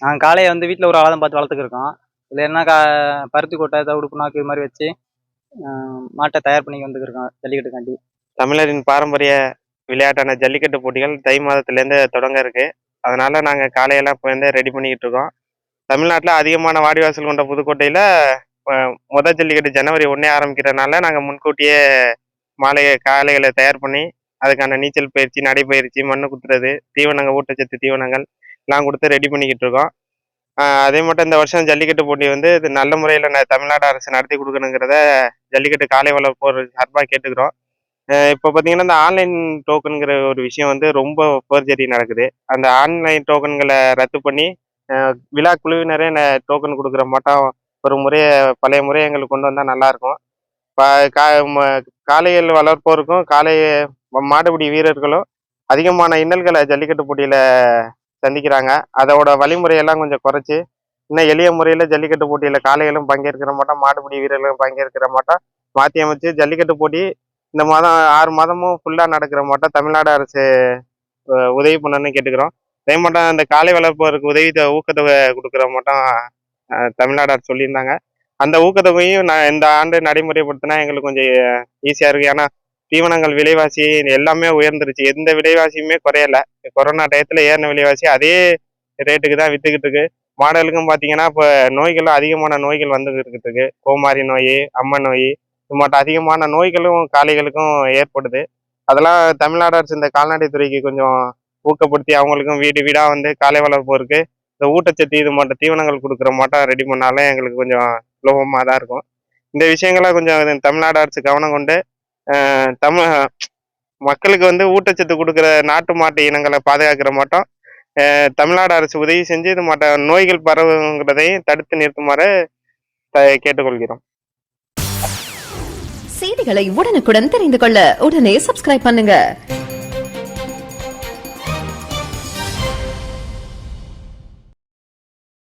நாங்கள் காளையை வந்து வீட்டில் ஒரு ஆளாக தான் பார்த்து வளர்த்துக்கிருக்கோம். இதில் என்ன பருத்தி கொட்டை, தவிடு புண்ணாக்கு இது மாதிரி வச்சு மாட்டை தயார் பண்ணி வந்துக்கிருக்கோம் ஜல்லிக்கட்டுக்காண்டி. தமிழரின் பாரம்பரிய விளையாட்டான ஜல்லிக்கட்டு போட்டிகள் தை மாதத்துலேருந்து தொடங்க இருக்கு. அதனால நாங்கள் காளையெல்லாம் இப்போ வந்து ரெடி பண்ணிக்கிட்டு இருக்கோம். தமிழ்நாட்டில் அதிகமான வாடிவாசல் கொண்ட புதுக்கோட்டையில் முதல் ஜல்லிக்கட்டு ஜனவரி 1 ஆரம்பிக்கிறதுனால நாங்கள் முன்கூட்டியே காளைகளை தயார் பண்ணி அதுக்கான நீச்சல் பயிற்சி, நடைப்பயிற்சி, மண்ணு குத்துறது, தீவனங்கள், ஊட்டச்சத்து தீவனங்கள் எல்லாம் கொடுத்து ரெடி பண்ணிக்கிட்டு இருக்கோம். அதே மட்டும் இந்த வருஷம் ஜல்லிக்கட்டு போட்டி வந்து இது நல்ல முறையில் தமிழ்நாடு அரசு நடத்தி கொடுக்கணுங்கிறத ஜல்லிக்கட்டு காளை வளர்ப்போர் சார்பாக கேட்டுக்கிறோம். இப்போ பார்த்தீங்கன்னா இந்த ஆன்லைன் டோக்கனுங்கிற ஒரு விஷயம் வந்து ரொம்ப ஃபோர்ஜரி நடக்குது. அந்த ஆன்லைன் டோக்கன்களை ரத்து பண்ணி விழா குழுவினரே டோக்கன் கொடுக்குற மாட்டோம் ஒரு முறையை பழைய முறையை எங்களுக்கு கொண்டு வந்தால் நல்லாயிருக்கும். காளைகள் வளர்ப்போருக்கும் மாடுபிடி வீரர்களும் அதிகமான இன்னல்களை ஜல்லிக்கட்டு போட்டியில் சந்திக்கிறாங்க. அதோட வழிமுறையெல்லாம் கொஞ்சம் குறைச்சி இன்னும் எளிய முறையில் ஜல்லிக்கட்டு போட்டியில் காளைகளும் பங்கேற்கிற மாட்டோம், மாடுபிடி வீரர்களும் பங்கேற்கிற மாட்டோம் மாற்றி அமைச்சு ஜல்லிக்கட்டு போட்டி இந்த மாதம் 6 மாதமும் ஃபுல்லாக நடக்கிற மாட்டோம் தமிழ்நாடு அரசு உதவி பண்ணணும்னு கேட்டுக்கிறோம். அதே மாட்டோம் இந்த காளை வளர்ப்போருக்கு ஊக்கத்தொகை கொடுக்குற மாட்டோம் தமிழ்நாடு அரசு சொல்லியிருந்தாங்க. அந்த ஊக்கத்தொகையும் இந்த ஆண்டு நடைமுறைப்படுத்தினா எங்களுக்கு கொஞ்சம் ஈஸியாக இருக்குது. ஏன்னா தீவனங்கள் விலைவாசி எல்லாமே உயர்ந்துருச்சு. எந்த விலைவாசியுமே குறையலை. கொரோனா டயத்தில் ஏறின விலைவாசி அதே ரேட்டுக்கு தான் விற்றுக்கிட்டு இருக்கு. மாடுகளுக்கும் பார்த்தீங்கன்னா இப்போ நோய்களும் அதிகமான நோய்கள் வந்துக்கிட்டு இருக்கு. கோமாரி நோய், அம்மை நோய் இது மட்டும் அதிகமான நோய்களும் காளைகளுக்கும் ஏற்படுது. அதெல்லாம் தமிழ்நாடு அரசு இந்த கால்நடைத்துறைக்கு கொஞ்சம் ஊக்கப்படுத்தி அவங்களுக்கும் வீடு வீடாக வந்து காளை வளர்ப்போருக்கு இந்த ஊட்டச்சத்து இது மட்டும் தீவனங்கள் கொடுக்குற மாட்டோம் ரெடி பண்ணாலே எங்களுக்கு கொஞ்சம் சுலபமாக தான் இருக்கும். இந்த விஷயங்களை கொஞ்சம் தமிழ்நாடு அரசு கவனம் கொண்டு மக்களுக்கு வந்து ஊட்டச்சத்து கொடுக்குற நாட்டு மாட்டு இனங்களை பாதுகாக்கிற மாட்டோம் தமிழ்நாடு அரசு உதவி செஞ்சு இது மற்ற நோய்கள் பரவுங்கிறதையும் தடுத்து நிறுத்துமாறு கேட்டுக்கொள்கிறோம். செய்திகளை உடனுக்குடன் தெரிந்து கொள்ள உடனே சப்ஸ்கிரைப் பண்ணுங்க.